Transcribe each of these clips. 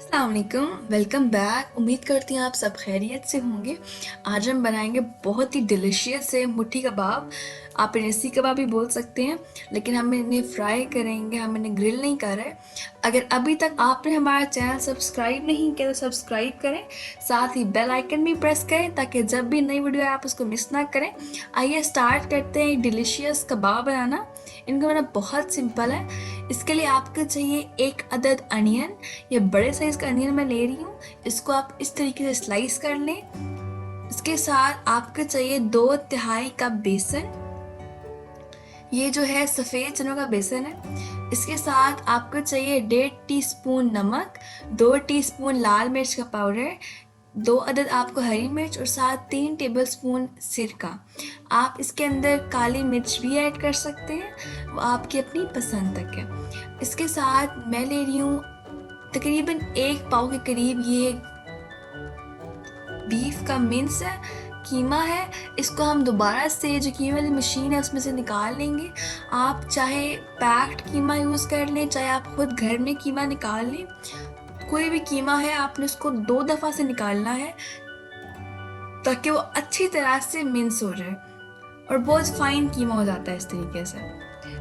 अस्सलामुअलैकुम, welcome back. उम्मीद करती हूँ आप सब खैरियत से होंगे। आज हम बनाएंगे बहुत ही डिलीशियस से मुट्ठी कबाब। आप इन्हें सीख कबाब भी बोल सकते हैं, लेकिन हम इन्हें फ्राई करेंगे, हम इन्हें ग्रिल नहीं कर रहे। अगर अभी तक आपने हमारा चैनल सब्सक्राइब नहीं किया तो सब्सक्राइब करें, साथ ही बेल आइकन भी प्रेस करें ताकि जब भी नई वीडियो आए आप उसको मिस ना करें। आइए स्टार्ट करते हैं डिलीशियस कबाब बनाना। इनको बनाना बहुत सिंपल है। इसके लिए आपको चाहिए एक अदद अनियन। ये बड़े साइज़ का अनियन मैं ले रही हूँ। इसको आप इस तरीके से स्लाइस कर लें। इसके साथ आपको चाहिए 2/3 कप बेसन। ये जो है सफ़ेद चनों का बेसन है। इसके साथ आपको चाहिए 1.5 टीस्पून नमक, 2 टीस्पून लाल मिर्च का पाउडर, 2 अदद आपको हरी मिर्च और साथ 3 टेबलस्पून सिरका। आप इसके अंदर काली मिर्च भी ऐड कर सकते हैं, वो आपकी अपनी पसंद तक है। इसके साथ मैं ले रही हूँ तकरीबन 1 पाव के करीब ये बीफ का मिंस है, कीमा है। इसको हम दोबारा से जो कीमे वाली मशीन है उसमें से निकाल लेंगे। आप चाहे पैक्ड कीमा यूज़ कर लें, चाहे आप खुद घर में कीमा निकाल लें। कोई भी कीमा है आपने उसको 2 दफ़ा से निकालना है ताकि वो अच्छी तरह से मिंस हो जाए और बहुत फाइन कीमा हो जाता है इस तरीके से।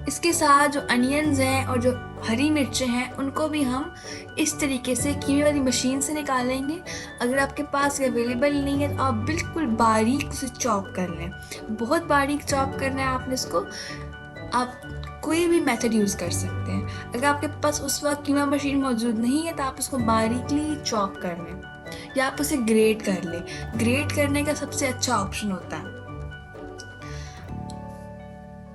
इसके साथ जो अनियंस हैं और जो हरी मिर्चें हैं उनको भी हम इस तरीके से कीमे वाली मशीन से निकालेंगे। अगर आपके पास अवेलेबल नहीं है तो आप बिल्कुल बारीक उसे चॉप कर लें। बहुत बारीक चॉप करना है आपने इसको। आप कोई भी मेथड यूज़ कर सकते हैं। अगर आपके पास उस वक्त कीमा मशीन मौजूद नहीं है तो आप उसको बारीकली चॉप कर लें या आप उसे ग्रेट कर लें। ग्रेट करने का सबसे अच्छा ऑप्शन होता है।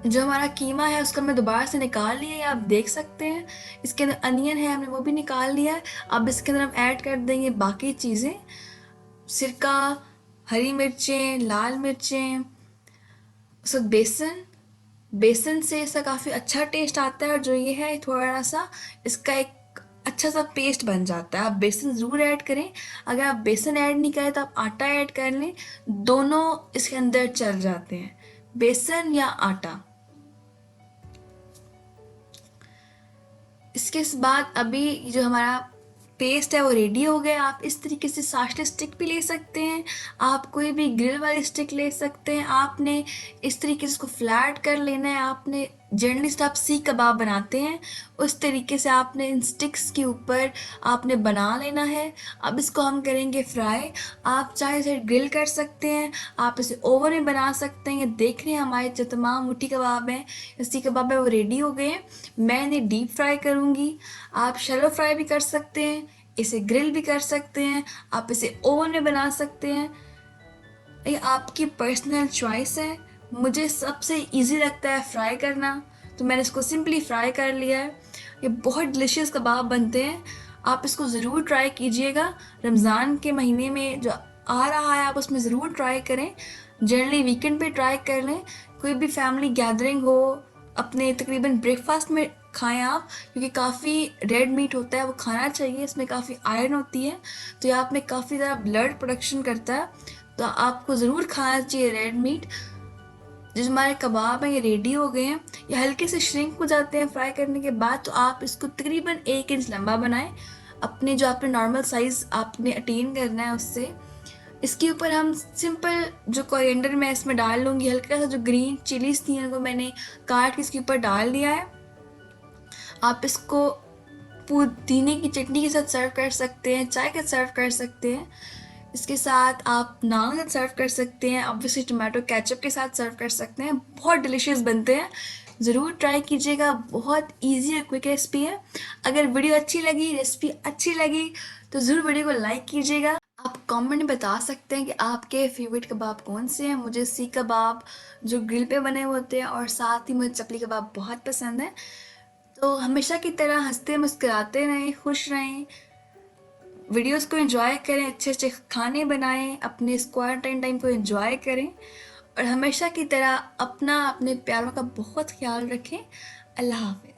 जो हमारा कीमा है उसको मैं दोबारा से निकाल लिया है, आप देख सकते हैं। इसके अंदर अनियन है, हमने वो भी निकाल लिया है। अब इसके अंदर हम ऐड कर देंगे बाकी चीज़ें, सिरका, हरी मिर्चें, लाल मिर्चें, उसके बाद बेसन। बेसन से इसका काफ़ी अच्छा टेस्ट आता है और जो ये है थोड़ा सा इसका एक अच्छा सा पेस्ट बन जाता है। आप बेसन ज़रूर ऐड करें। अगर आप बेसन ऐड नहीं करें तो आप आटा ऐड कर लें, दोनों इसके अंदर चल जाते हैं, बेसन या आटा। इसके बाद अभी जो हमारा पेस्ट है वो रेडी हो गया। आप इस तरीके से साशले स्टिक भी ले सकते हैं, आप कोई भी ग्रिल वाली स्टिक ले सकते हैं। आपने इस तरीके से इसको फ्लैट कर लेना है। आपने जनरली आप सीख कबाब बनाते हैं उस तरीके से आपने इन स्टिक्स के ऊपर आपने बना लेना है। अब इसको हम करेंगे फ्राई। आप चाहे इसे ग्रिल कर सकते हैं, आप इसे ओवन में बना सकते हैं। ये देख रहे हैं हमारे जो तमाम मुट्ठी कबाब हैं, सीख कबाब है, वो रेडी हो गए हैं। मैं इन्हें डीप फ्राई करूँगी। आप शैलो फ्राई भी कर सकते हैं, इसे ग्रिल भी कर सकते हैं, आप इसे ओवन में बना सकते हैं। ये आपकी पर्सनल चॉइस है। मुझे सबसे इजी लगता है फ्राई करना, तो मैंने इसको सिंपली फ्राई कर लिया है। ये बहुत डिलीशियस कबाब बनते हैं, आप इसको ज़रूर ट्राई कीजिएगा। रमज़ान के महीने में जो आ रहा है आप उसमें ज़रूर ट्राई करें। जनरली वीकेंड पे ट्राई कर लें। कोई भी फैमिली गैदरिंग हो, अपने तकरीबन ब्रेकफास्ट में खाएं आप, क्योंकि काफ़ी रेड मीट होता है, वो खाना चाहिए। इसमें काफ़ी आयरन होती है, तो ये आप में काफ़ी ज़्यादा ब्लड प्रोडक्शन करता है, तो आपको ज़रूर खाना चाहिए रेड मीट। जो हमारे कबाब हैं ये रेडी हो गए हैं। ये हल्के से श्रिंक हो जाते हैं फ्राई करने के बाद। तो आप इसको तकरीबन 1 इंच लंबा बनाएं, अपने जो आपने नॉर्मल साइज़ आपने अटेन करना है उससे। इसके ऊपर हम सिंपल जो कोरिएंडर मैं इसमें डाल लूँगी, हल्का सा जो ग्रीन चिलीज़ थी उनको मैंने काट के इसके ऊपर डाल दिया है। आप इसको पुदीने की चटनी के साथ सर्व कर सकते हैं, चाय के साथ सर्व कर सकते हैं। इसके साथ आप नान के साथ सर्व कर सकते हैं, ऑब्वियसली टोमेटो केचप के साथ सर्व कर सकते हैं। बहुत डिलीशियस बनते हैं, ज़रूर ट्राई कीजिएगा। बहुत इजी और क्विक रेसिपी है। अगर वीडियो अच्छी लगी, रेसिपी अच्छी लगी तो ज़रूर वीडियो को लाइक कीजिएगा। आप कमेंट में बता सकते हैं कि आपके फेवरेट कबाब कौन से हैं। मुझे सीख कबाब जो ग्रिल पे बने हुए होते हैं और साथ ही मुझे चपली कबाब बहुत पसंद है। तो हमेशा की तरह हंसते मुस्कुराते रहें, खुश रहें, वीडियोस को एंजॉय करें, अच्छे अच्छे खाने बनाएं, अपने इस क्वारंटाइन टाइम को एंजॉय करें और हमेशा की तरह अपना अपने प्यारों का बहुत ख्याल रखें। अल्लाह हाफ़िज़।